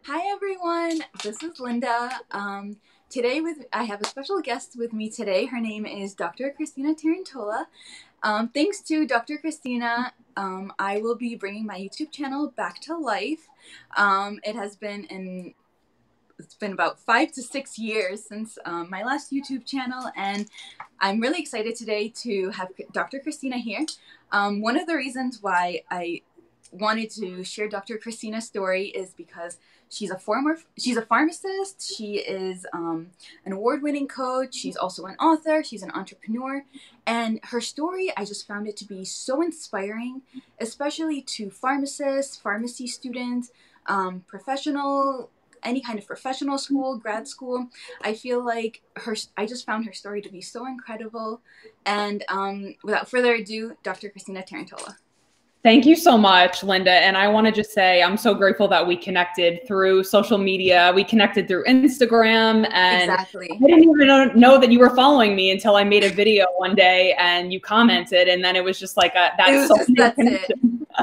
Hi everyone, this is Linda. I have a special guest with me today. Her name is Dr. Christina Tarantola. Thanks to Dr. Christina, I will be bringing my YouTube channel back to life. It's been about 5 to 6 years since my last YouTube channel, and I'm really excited today to have Dr. Christina here. One of the reasons why I wanted to share Dr. Christina's story is because she's a pharmacist. She is an award-winning coach. She's also an author. She's an entrepreneur, and her story, I just found it to be so inspiring, especially to pharmacists, pharmacy students, any kind of professional school, grad school. I feel like I just found her story to be so incredible. And without further ado, Dr. Christina Tarantola. Thank you so much, Linda. And I want to just say I'm so grateful that we connected through social media. We connected through Instagram, and exactly. I didn't even know that you were following me until I made a video one day and you commented, and then it was just like that's it.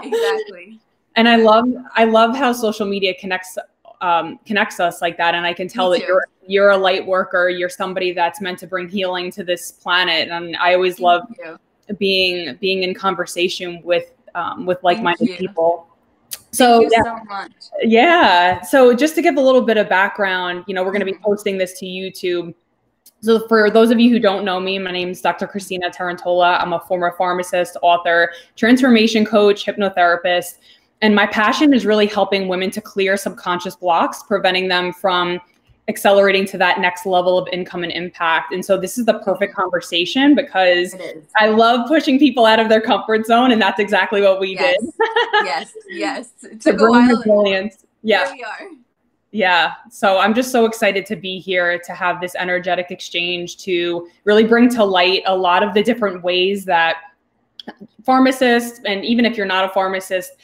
Exactly. And I love how social media connects us like that. And I can tell that you're a light worker. You're somebody that's meant to bring healing to this planet. And I always love being in conversation with like-minded people. So thank you so much. Yeah. So just to give a little bit of background, we're going to be posting this to YouTube. So for those of you who don't know me, my name is Dr. Christina Tarantola. I'm a former pharmacist, author, transformation coach, hypnotherapist. And my passion is really helping women to clear subconscious blocks, preventing them from accelerating to that next level of income and impact. And so this is the perfect conversation because I love pushing people out of their comfort zone. And that's exactly what we did. Yes. It took a while. Resilience. Yeah. Here we are. Yeah. So I'm just so excited to be here to have this energetic exchange to really bring to light a lot of the different ways that pharmacists, and even if you're not a pharmacist,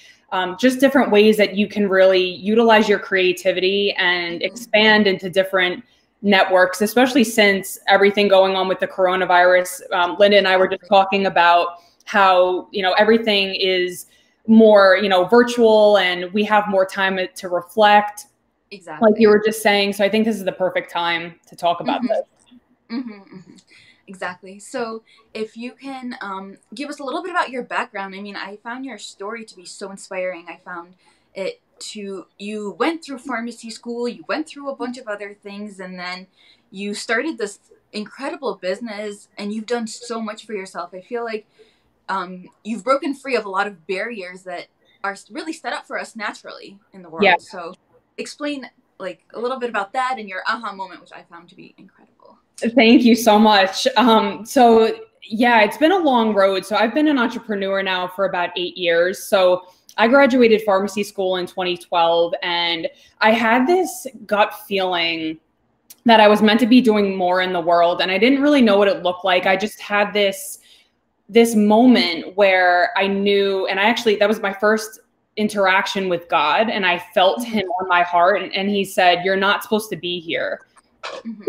just different ways that you can really utilize your creativity and expand into different networks, especially since everything going on with the coronavirus. Linda and I were just talking about how, everything is more, virtual, and we have more time to reflect. Exactly. Like you were just saying. So I think this is the perfect time to talk about this. Exactly. So if you can give us a little bit about your background. I mean, I found your story to be so inspiring. I found you went through pharmacy school, you went through a bunch of other things, and then you started this incredible business, and you've done so much for yourself. I feel like you've broken free of a lot of barriers that are really set up for us naturally in the world. Yeah. So explain like a little bit about that and your aha moment, which I found to be incredible. Thank you so much. So yeah, it's been a long road. So I've been an entrepreneur now for about 8 years. So I graduated pharmacy school in 2012, and I had this gut feeling that I was meant to be doing more in the world. And I didn't really know what it looked like. I just had this moment where I knew, and that was my first interaction with God. And I felt him on my heart. And he said, "You're not supposed to be here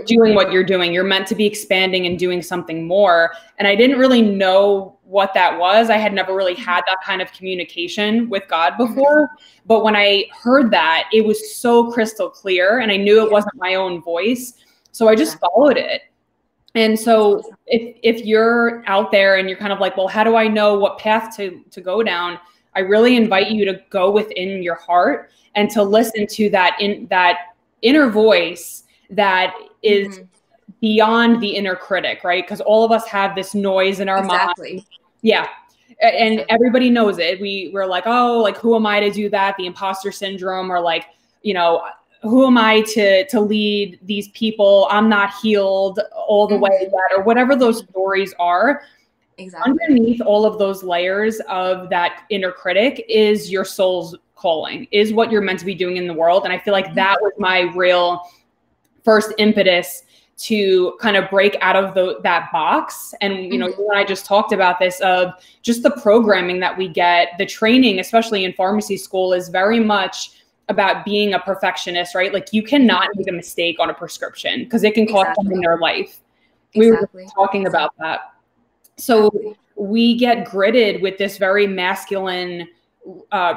doing what you're doing. You're meant to be expanding and doing something more." And I didn't really know what that was. I had never really had that kind of communication with God before. But when I heard that, it was so crystal clear, and I knew it wasn't my own voice. So I just followed it. And so if you're out there and you're kind of like, well, how do I know what path to go down? I really invite you to go within your heart and to listen to that inner voice that is beyond the inner critic, right? Because all of us have this noise in our mind. Yeah. And everybody knows it. We're like, oh, like, who am I to do that? The imposter syndrome, or like, who am I to lead these people? I'm not healed all the way yet, or whatever those stories are. Exactly. Underneath all of those layers of that inner critic is your soul's calling, is what you're meant to be doing in the world. And I feel like that was my real first impetus to kind of break out of that box. And, you and I just talked about this, of just the programming that we get, the training, especially in pharmacy school, is very much about being a perfectionist, right? Like, you cannot make a mistake on a prescription because it can cost them their life. We were talking about that. So we get gridded with this very masculine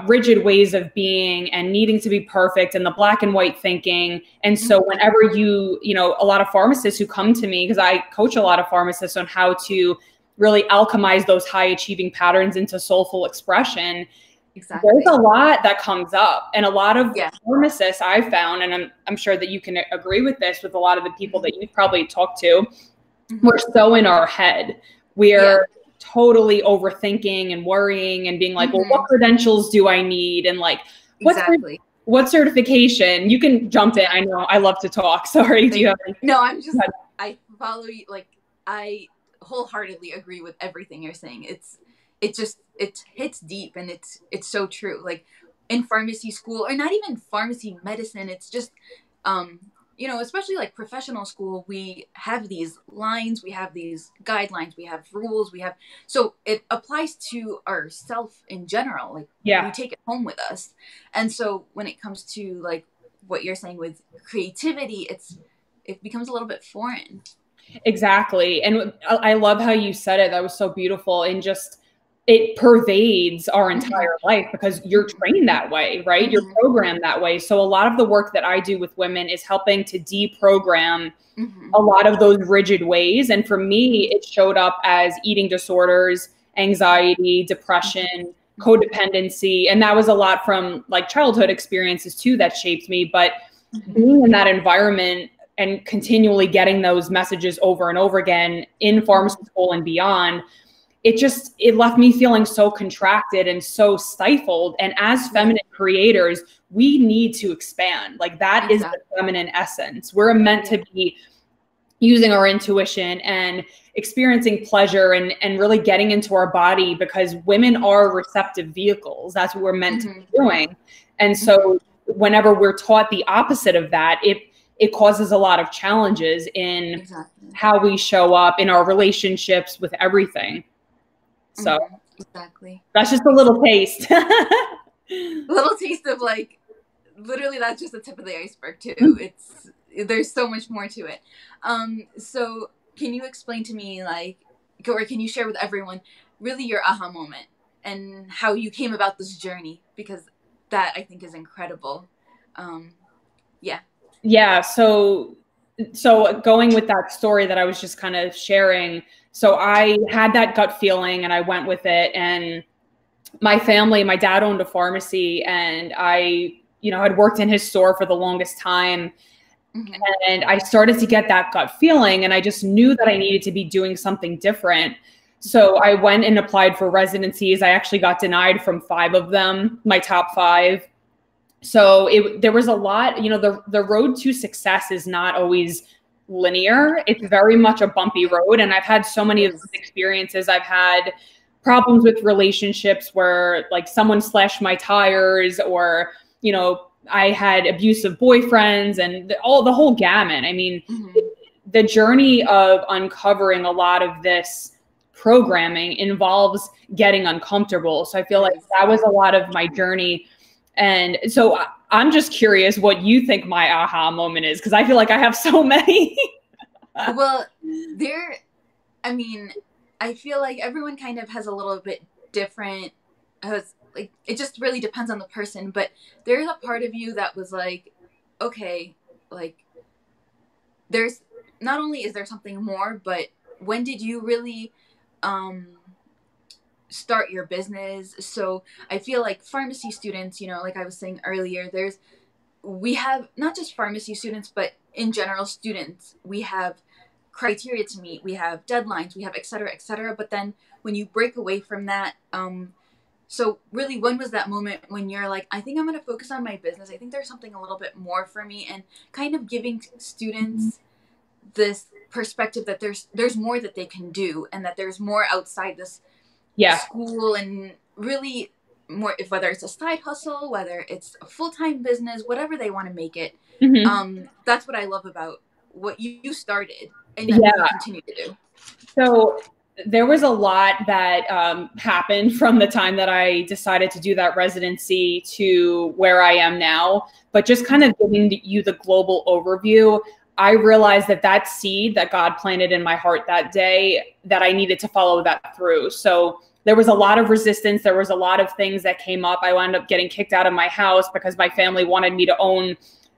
rigid ways of being and needing to be perfect and the black and white thinking. And so whenever a lot of pharmacists who come to me, because I coach a lot of pharmacists on how to really alchemize those high achieving patterns into soulful expression. Exactly. There's a lot that comes up, and a lot of pharmacists I've found, and I'm sure that you can agree with this with a lot of the people that you've probably talked to, we're so in our head. We're totally overthinking and worrying and being like, well, what credentials do I need? And like, what certification? You can jump in. I know I love to talk. Sorry. Do you have any? No, I follow you. Like, I wholeheartedly agree with everything you're saying. It hits deep, and it's so true. Like, in pharmacy school, or not even pharmacy medicine, it's just, especially like professional school, we have these lines, we have these guidelines, we have rules, so it applies to ourself in general. Like, we take it home with us. And so when it comes to like what you're saying with creativity, it becomes a little bit foreign. Exactly. And I love how you said it. That was so beautiful. And just, it pervades our entire life because you're trained that way, right? You're programmed that way. So a lot of the work that I do with women is helping to deprogram a lot of those rigid ways. And for me, it showed up as eating disorders, anxiety, depression, codependency. And that was a lot from like childhood experiences too that shaped me. But being in that environment and continually getting those messages over and over again in pharmacy school and beyond, it left me feeling so contracted and so stifled. And as feminine creators, we need to expand. Like, that is the feminine essence. We're meant to be using our intuition and experiencing pleasure and really getting into our body, because women are receptive vehicles. That's what we're meant to be doing. And so whenever we're taught the opposite of that, it causes a lot of challenges in how we show up in our relationships with everything. So that's just a little taste. Little taste of, like, literally that's just the tip of the iceberg too. There's so much more to it. So can you explain to me, like, or can you share with everyone really your aha moment and how you came about this journey? Because that, I think, is incredible. Yeah. So going with that story that I was just kind of sharing, so I had that gut feeling and I went with it. And my dad owned a pharmacy, and I, had worked in his store for the longest time. And I started to get that gut feeling, and I just knew that I needed to be doing something different. So I went and applied for residencies. I actually got denied from 5 of them, my top 5. So there was a lot, the road to success is not always linear. It's very much a bumpy road. And I've had so many of those experiences. I've had problems with relationships where, like, someone slashed my tires, or, I had abusive boyfriends, and the whole gamut. I mean, the journey of uncovering a lot of this programming involves getting uncomfortable. So I feel like that was a lot of my journey. And so I'm just curious what you think my aha moment is, because I feel like I have so many. Well, I feel like everyone kind of has a little bit different, like, it just really depends on the person. But there's a part of you that was like, okay, like, there's not only is there something more, but when did you really start your business? So I feel like pharmacy students, like I was saying earlier, we have not just pharmacy students, but in general students, we have criteria to meet, we have deadlines, we have et cetera. But then when you break away from that, so really, when was that moment when you're like, I think I'm going to focus on my business. I think there's something a little bit more for me, and kind of giving students this perspective that there's more that they can do, and that there's more outside this school, and really more, whether it's a side hustle, whether it's a full-time business, whatever they want to make it. That's what I love about what you started and that you continue to do. So there was a lot that happened from the time that I decided to do that residency to where I am now. But just kind of giving you the global overview, I realized that seed that God planted in my heart that day, that I needed to follow that through. So there was a lot of resistance. There was a lot of things that came up. I wound up getting kicked out of my house because my family wanted me to own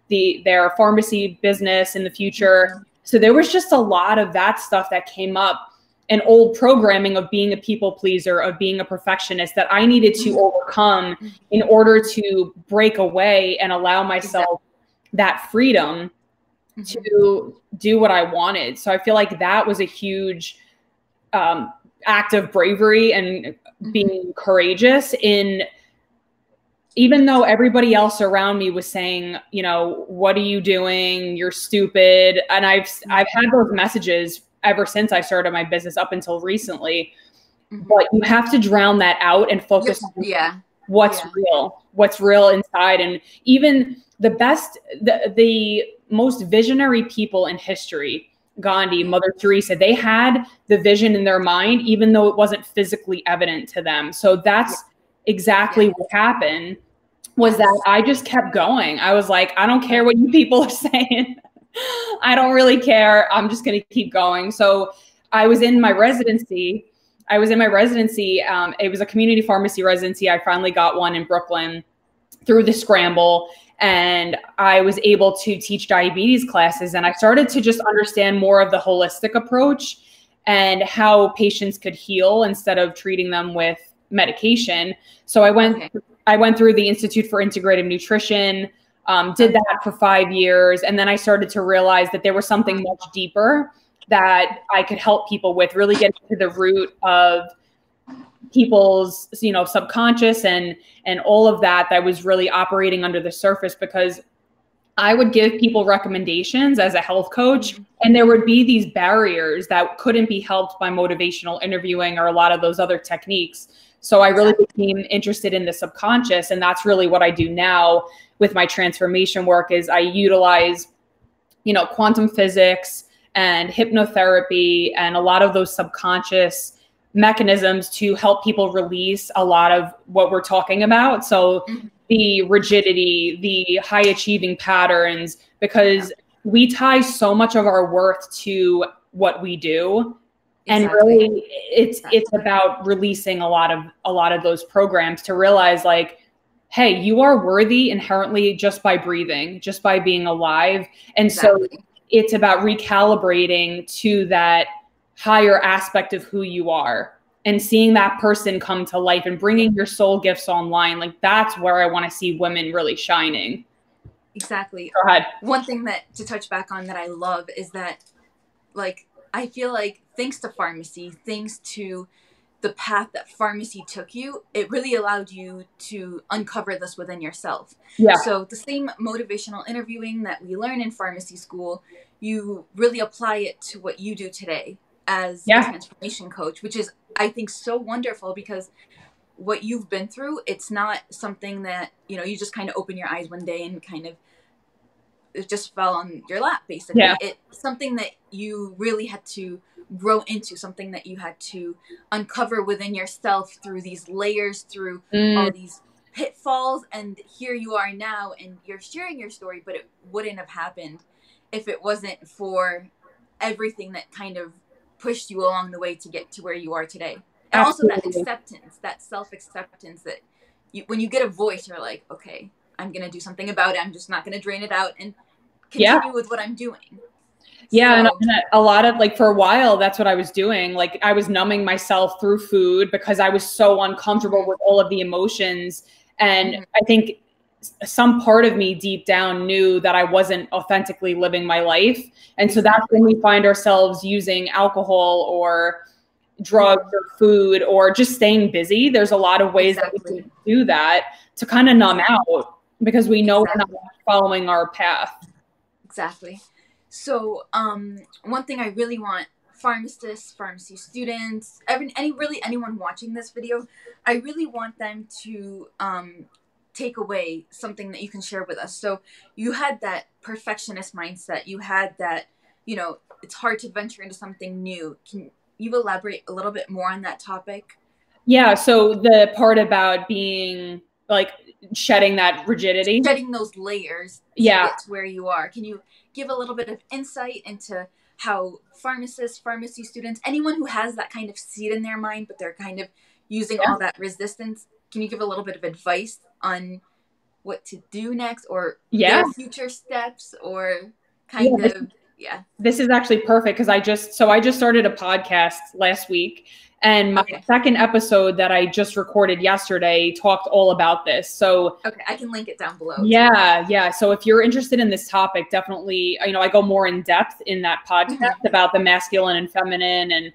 their pharmacy business in the future. So there was just a lot of that stuff that came up, and old programming of being a people pleaser, of being a perfectionist, that I needed to overcome in order to break away and allow myself that freedom to do what I wanted. So I feel like that was a huge act of bravery and being courageous, in even though everybody else around me was saying, you know, what are you doing? You're stupid. And I've had those messages ever since I started my business up until recently. But you have to drown that out and focus on what's real inside. And even the most visionary people in history, Gandhi, Mother Teresa, they had the vision in their mind, even though it wasn't physically evident to them. So that's exactly what happened, was that I just kept going. I was like, I don't care what you people are saying. I don't really care. I'm just going to keep going. So I was in my residency. It was a community pharmacy residency. I finally got one in Brooklyn through the scramble. And I was able to teach diabetes classes. And I started to just understand more of the holistic approach and how patients could heal instead of treating them with medication. So I went through the Institute for Integrative Nutrition, did that for 5 years. And then I started to realize that there was something much deeper that I could help people with, really get to the root of people's, you know, subconscious and all of that was really operating under the surface, because I would give people recommendations as a health coach, and there would be these barriers that couldn't be helped by motivational interviewing or a lot of those other techniques. So I really became interested in the subconscious, and that's really what I do now with my transformation work. Is I utilize, you know, quantum physics and hypnotherapy and a lot of those subconscious mechanisms to help people release a lot of what we're talking about. So the rigidity, the high achieving patterns, because we tie so much of our worth to what we do. And really it's about releasing a lot of those programs to realize, like, hey, you are worthy inherently just by breathing, just by being alive. And so it's about recalibrating to that higher aspect of who you are and seeing that person come to life and bringing your soul gifts online. Like, that's where I want to see women really shining. Exactly. Go ahead. One thing that to touch back on that I love is that, like, I feel like thanks to pharmacy, thanks to the path that pharmacy took you, it really allowed you to uncover this within yourself. Yeah. So the same motivational interviewing that we learn in pharmacy school, you really apply it to what you do today as a transformation coach, which is, I think, so wonderful, because what you've been through, it's not something that, you know, you just kind of open your eyes one day and kind of it just fell on your lap, basically. Yeah. It's something that you really had to grow into, something that you had to uncover within yourself through these layers, through all these pitfalls. And here you are now, and you're sharing your story, but it wouldn't have happened if it wasn't for everything that kind of pushed you along the way to get to where you are today. And Absolutely. also that acceptance, that self-acceptance, that when you get a voice, you're like, okay, I'm going to do something about it. I'm just not going to drain it out and continue with what I'm doing. Yeah. So, and a lot of, like, for a while, that's what I was doing. Like, I was numbing myself through food because I was so uncomfortable with all of the emotions. And I think some part of me deep down knew that I wasn't authentically living my life. And so that's when we find ourselves using alcohol or drugs or food or just staying busy. There's a lot of ways that we can do that to kind of numb out, because we know we're not following our path. Exactly. So one thing I really want pharmacists, pharmacy students, anyone watching this video, I really want them to take away something that you can share with us. So you had that perfectionist mindset. You had that, you know, it's hard to venture into something new. Can you elaborate a little bit more on that topic? Yeah. So the part about being, like, shedding that rigidity, shedding those layers to get to where you are. Can you give a little bit of insight into how pharmacists, pharmacy students, anyone who has that kind of seed in their mind, but they're kind of, using all that resistance, can you give a little bit of advice on what to do next, or their future steps, or kind of, This is actually perfect because I just started a podcast last week, and my second episode that I just recorded yesterday talked all about this. So I can link it down below. Yeah. So if you're interested in this topic, definitely, I go more in depth in that podcast about the masculine and feminine, and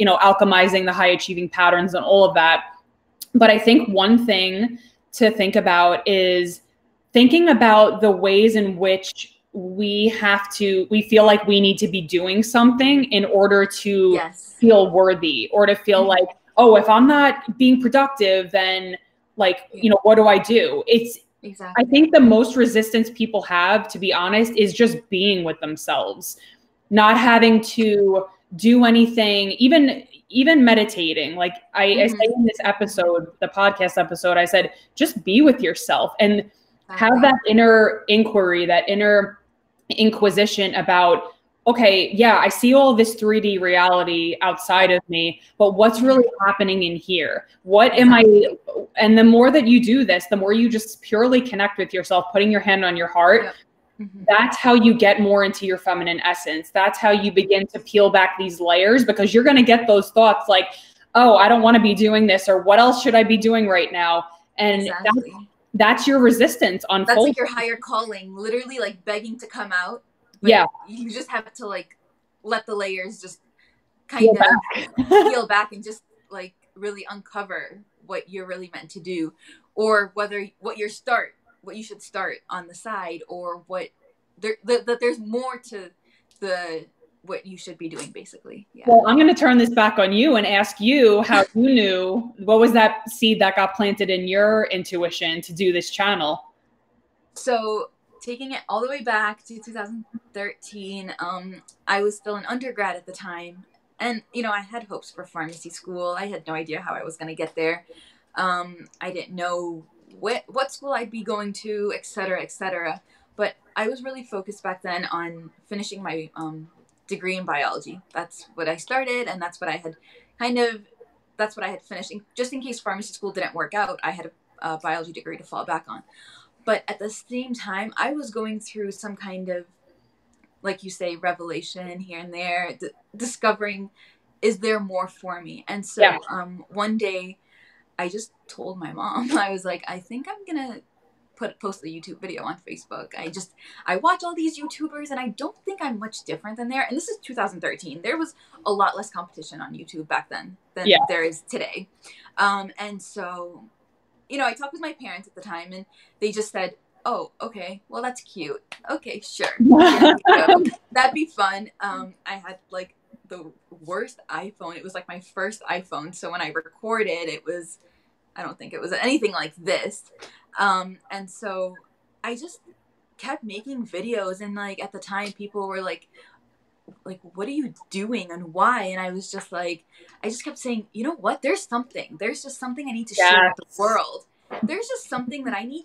alchemizing the high achieving patterns and all of that. But I think one thing to think about is thinking about the ways in which we feel like we need to be doing something in order to feel worthy, or to feel like, oh, if I'm not being productive, then what do I do? I think the most resistance people have, to be honest, is just being with themselves, not having to do anything, even meditating. Like I say in this episode, the podcast episode, I said, just be with yourself and have that inner inquiry, that inner inquisition about, okay, yeah, I see all this 3D reality outside of me, but what's really happening in here? What am I? And the more that you do this, the more you just purely connect with yourself, putting your hand on your heart. That's how you get more into your feminine essence. That's how you begin to peel back these layers, because you're going to get those thoughts like, oh, I don't want to be doing this, or what else should I be doing right now? And that's your resistance unfolding. That's like your higher calling, literally like begging to come out. But you just have to like let the layers just kind of peel back and just like really uncover what you're really meant to do, or what you should start on the side, or that there's more to what you should be doing, basically. Well, I'm going to turn this back on you and ask you how you knew, what was that seed that got planted in your intuition to do this channel? So taking it all the way back to 2013, I was still an undergrad at the time, and I had hopes for pharmacy school. I had no idea how I was going to get there. I didn't know what school I'd be going to, et cetera, but I was really focused back then on finishing my degree in biology. That's what I started, and that's what I had finished. Just in case pharmacy school didn't work out, I had a biology degree to fall back on. But at the same time, I was going through some kind of, like you say, revelation here and there, discovering, is there more for me? And so one day I just told my mom, I was like, I think I'm going to post a YouTube video on Facebook. I watch all these YouTubers, and I don't think I'm much different than there. And this is 2013. There was a lot less competition on YouTube back then than there is today. And so, I talked with my parents at the time, and they just said, oh, okay, well, that's cute. Okay, sure. That'd be fun. I had like the worst iPhone. It was like my first iPhone. So when I recorded, I don't think it was anything like this. And so I just kept making videos, and like at the time people were like, what are you doing and why? And I was just like, I just kept saying, you know what? There's just something I need to share with the world. There's just something that I need,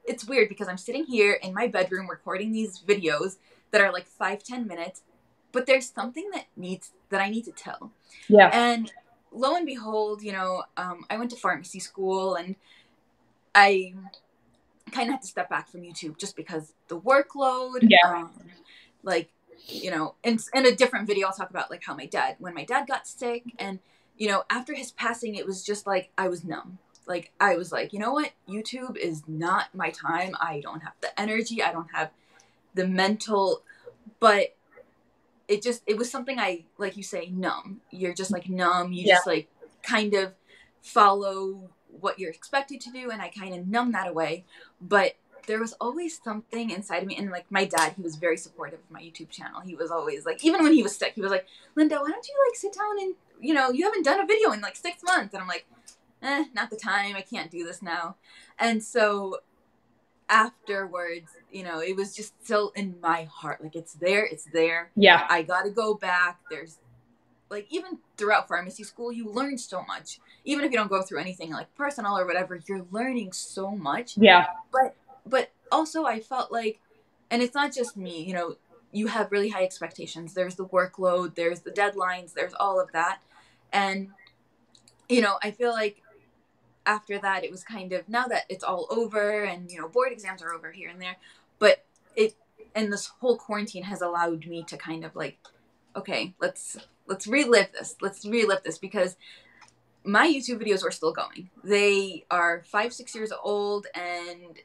it's weird because I'm sitting here in my bedroom recording these videos that are like 5-10 minutes, but there's something that I need to tell. Yeah. And lo and behold, I went to pharmacy school, and I kind of had to step back from YouTube just because the workload, in a different video, I'll talk about like how when my dad got sick, and, after his passing, it was just like, I was numb. Like, I was like, you know what? YouTube is not my time. I don't have the energy. I don't have the mental, but it was something like you say, numb. You're just like numb. You just like kind of follow what you're expected to do, and I kind of numb that away. But there was always something inside of me, and like my dad, he was very supportive of my YouTube channel. He was always like, even when he was sick, he was like, Linda, why don't you like sit down and you haven't done a video in like 6 months? And I'm like, not the time. I can't do this now. And so afterwards, it was just still in my heart, like it's there. Yeah, I gotta go back. There's like, even throughout pharmacy school, you learn so much. Even if you don't go through anything like personal or whatever, you're learning so much. Yeah. But also I felt like, and it's not just me, you have really high expectations. There's the workload, there's the deadlines, there's all of that. And you know, I feel like after that, it was kind of, now that it's all over and, you know, board exams are over here and there, but and this whole quarantine has allowed me to kind of like, okay, let's relive this. Let's relive this, because my YouTube videos are still going. They are 5-6 years old, and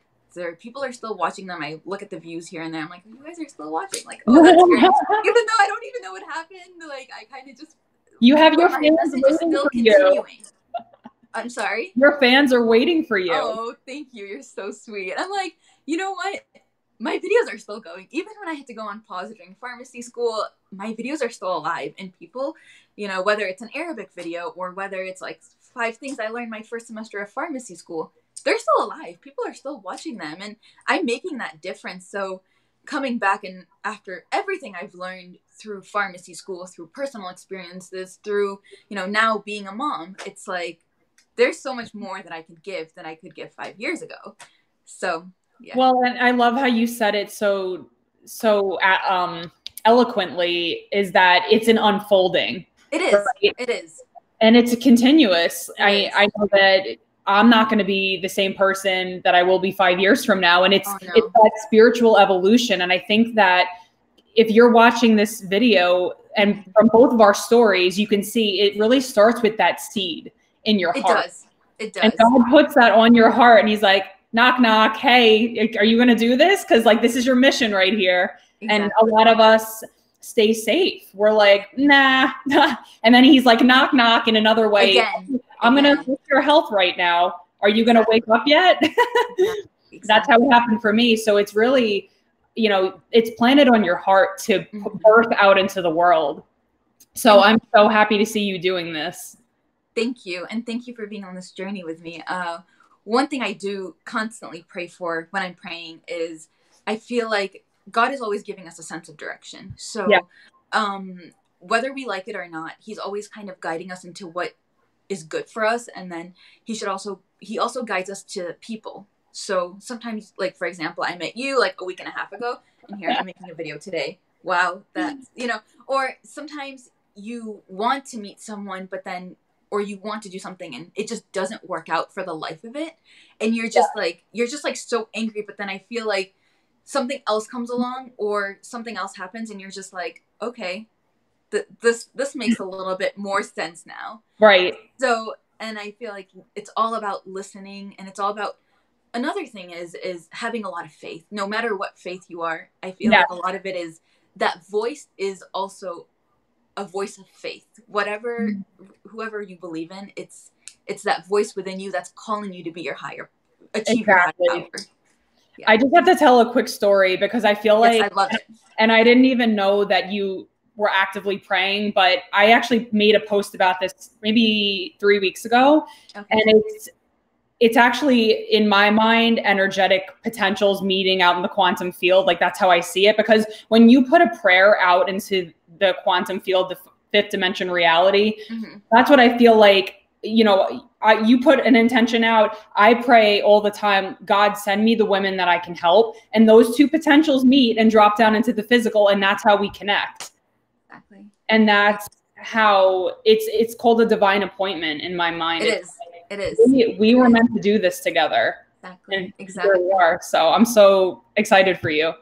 people are still watching them. I look at the views here and there. I'm like, you guys are still watching. Like, oh, that's great. Even though I don't even know what happened, like I kind of just, you have your fans waiting for you. I'm sorry? Your fans are waiting for you. Oh, thank you. You're so sweet. I'm like, you know what? My videos are still going. Even when I had to go on pause during pharmacy school, my videos are still alive. And people, you know, whether it's an Arabic video or whether it's like 5 things I learned my first semester of pharmacy school, they're still alive. People are still watching them. And I'm making that difference. So coming back, and after everything I've learned through pharmacy school, through personal experiences, through, you know, now being a mom, it's like, there's so much more that I could give than I could give 5 years ago. So, yeah. Well, and I love how you said it so eloquently, is that it's an unfolding. It is. Right? It is. And it's a continuous. I know that I'm not going to be the same person that I will be 5 years from now. And it's that spiritual evolution. And I think that if you're watching this video, and from both of our stories, you can see it really starts with that seed in your heart. It does. And God puts that on your heart, and he's like, knock, knock. Hey, are you going to do this? Because like, this is your mission right here. Exactly. And a lot of us stay safe. We're like, nah. And then he's like, knock, knock in another way. I'm going to fix your health right now. Are you going to wake up yet? Exactly. That's how it happened for me. So it's really, you know, it's planted on your heart to birth out into the world. So I'm so happy to see you doing this. Thank you. And thank you for being on this journey with me. One thing I do constantly pray for when I'm praying is, I feel like God is always giving us a sense of direction. So whether we like it or not, he's always kind of guiding us into what is good for us. And then he also guides us to people. So sometimes, like, for example, I met you like a week and a half ago, and here I'm making a video today. Wow. That's, you know, or sometimes you want to meet someone, but then, or you want to do something and it just doesn't work out for the life of it. And you're just like, so angry, but then I feel like something else comes along or something else happens and you're just like, okay, this makes a little bit more sense now. Right. So, and I feel like it's all about listening, and it's all about, another thing is having a lot of faith, no matter what faith you are. I feel like a lot of it is, that voice is also a voice of faith. Whoever you believe in, it's that voice within you that's calling you to be your higher, achieve your higher power. Yeah. I just have to tell a quick story because I feel like, I love it. And I didn't even know that you were actively praying, but I actually made a post about this maybe 3 weeks ago. Okay. And it's actually, in my mind, energetic potentials meeting out in the quantum field. Like, that's how I see it. Because when you put a prayer out into the quantum field, the fifth dimension reality, that's what I feel like, you know, you put an intention out. I pray all the time, God, send me the women that I can help. And those two potentials meet and drop down into the physical. And that's how we connect. Exactly. And that's how it's called a divine appointment in my mind. It is. It is. We were meant to do this together. Exactly. And exactly. Here we are. So I'm so excited for you.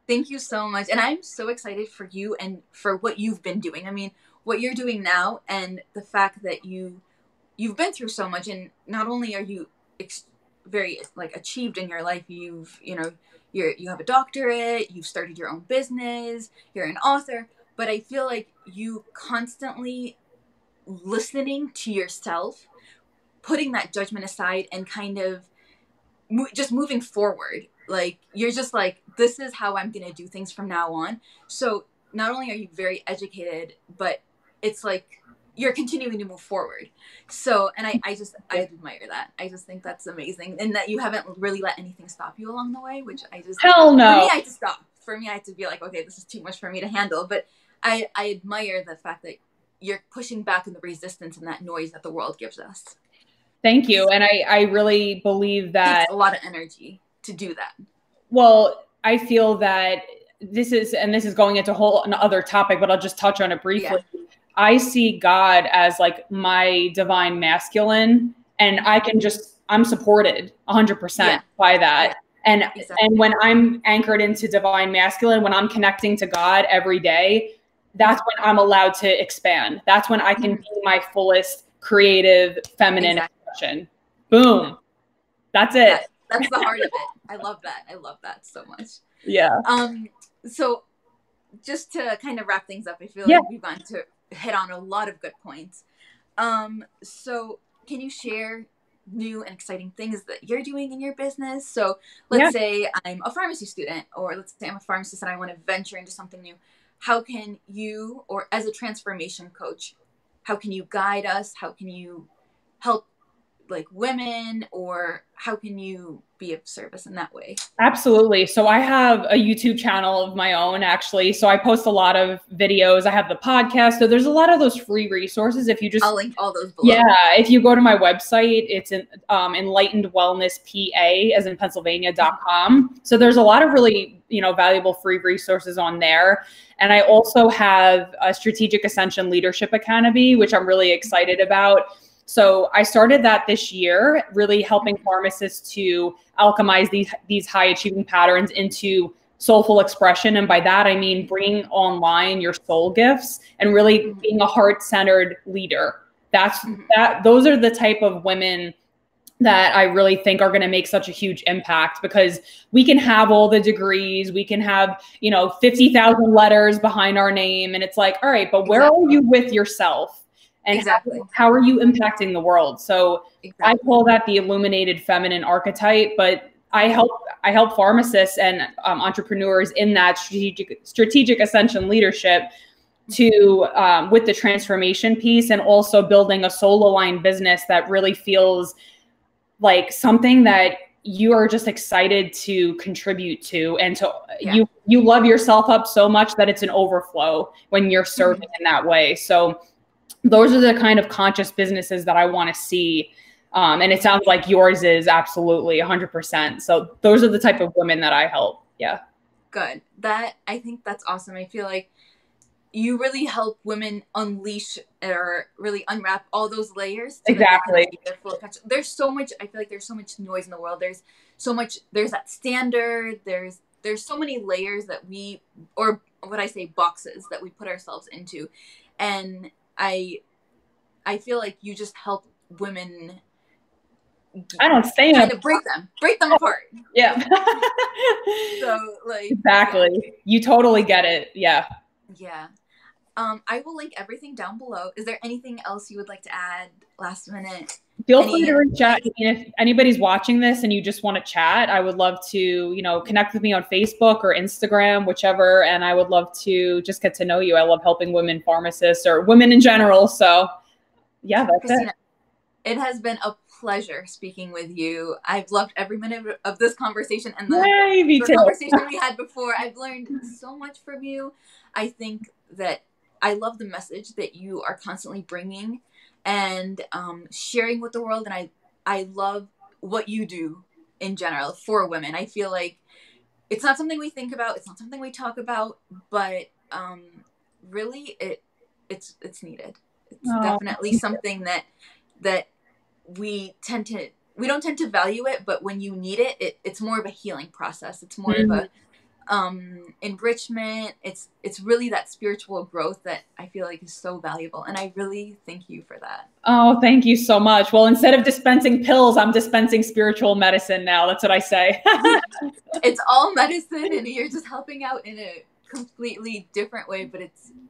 Thank you so much. And I'm so excited for you and for what you've been doing. I mean, what you're doing now, and the fact that you've been through so much, and not only are you very like achieved in your life, you have a doctorate, you've started your own business, you're an author, but I feel like you constantly listening to yourself, putting that judgment aside, and kind of just moving forward. Like, you're just like, this is how I'm going to do things from now on. So not only are you very educated, but it's like you're continuing to move forward. So, and I admire that. I just think that's amazing. And that you haven't really let anything stop you along the way, which I just, hell no. For me, I had to stop. For me, I had to be like, okay, this is too much for me to handle. But I admire the fact that you're pushing back in the resistance and that noise that the world gives us. Thank you. And I really believe that it's a lot of energy to do that. Well, I feel that this is going into a whole other topic, but I'll just touch on it briefly. Yeah. I see God as like my divine masculine, and I'm supported 100% by that. Yeah. And when I'm anchored into divine masculine, when I'm connecting to God every day, that's when I'm allowed to expand. That's when I can be my fullest creative feminine expression. Boom. That's it. That's the heart of it. I love that. I love that so much. Yeah. So just to kind of wrap things up, I feel like we've gone to hit on a lot of good points. So can you share new and exciting things that you're doing in your business? So let's say I'm a pharmacy student, or let's say I'm a pharmacist and I want to venture into something new. How can you, or as a transformation coach, how can you guide us? How can you help like women, or how can you be of service in that way? Absolutely. So I have a YouTube channel of my own, actually. So I post a lot of videos. I have the podcast. So there's a lot of those free resources. If you just, I'll link all those below. Yeah. If you go to my website, it's Enlightened Wellness PA, as in Pennsylvania.com. So there's a lot of really, valuable free resources on there. And I also have a Strategic Ascension Leadership Academy, which I'm really excited about. So I started that this year, really helping pharmacists to alchemize these high achieving patterns into soulful expression. And by that, I mean bringing online your soul gifts and really being a heart-centered leader. Those are the type of women that I really think are going to make such a huge impact, because we can have all the degrees, we can have, 50,000 letters behind our name. And it's like, all right, but where are you with yourself? And how are you impacting the world? So I call that the illuminated feminine archetype, but I help pharmacists and entrepreneurs in that strategic ascension leadership to with the transformation piece, and also building a soul aligned business that really feels like something that you are just excited to contribute to, and to you love yourself up so much that it's an overflow when you're serving in that way. So those are the kind of conscious businesses that I want to see. And it sounds like yours is absolutely 100%. So those are the type of women that I help. Yeah. Good. I think that's awesome. I feel like you really help women unleash or really unwrap all those layers. Exactly. There's so much, I feel like there's so much noise in the world. There's that standard, there's so many layers that boxes that we put ourselves into. And I feel like you just help women. I don't say kind of break them apart. Yeah. So like exactly. You totally get it. Yeah. Yeah. I will link everything down below. Is there anything else you would like to add last minute? Feel free to reach out. If anybody's watching this and you just want to chat, I would love to, connect with me on Facebook or Instagram, whichever. And I would love to just get to know you. I love helping women pharmacists or women in general. So yeah, that's Christina, it has been a pleasure speaking with you. I've loved every minute of this conversation, and the conversation we had before. I've learned so much from you. I think that I love the message that you are constantly bringing and sharing with the world. And I love what you do in general for women. I feel like it's not something we think about. It's not something we talk about, but really it's needed. It's definitely something that we don't tend to value it, but when you need it, it's more of a healing process. It's more of a enrichment. It's really that spiritual growth that I feel like is so valuable. And I really thank you for that. Oh, thank you so much. Well, instead of dispensing pills, I'm dispensing spiritual medicine now. That's what I say. It's all medicine, and you're just helping out in a completely different way, but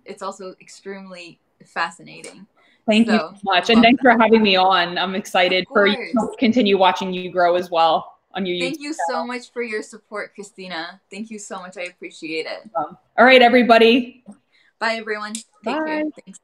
it's also extremely fascinating. Thank you so much. And thanks for having me on. I'm excited for you to continue watching you grow as well. On your YouTube Thank you so much for your support, Christina. Thank you so much. I appreciate it. All right, everybody. Bye, everyone. Take Bye. care. Thanks.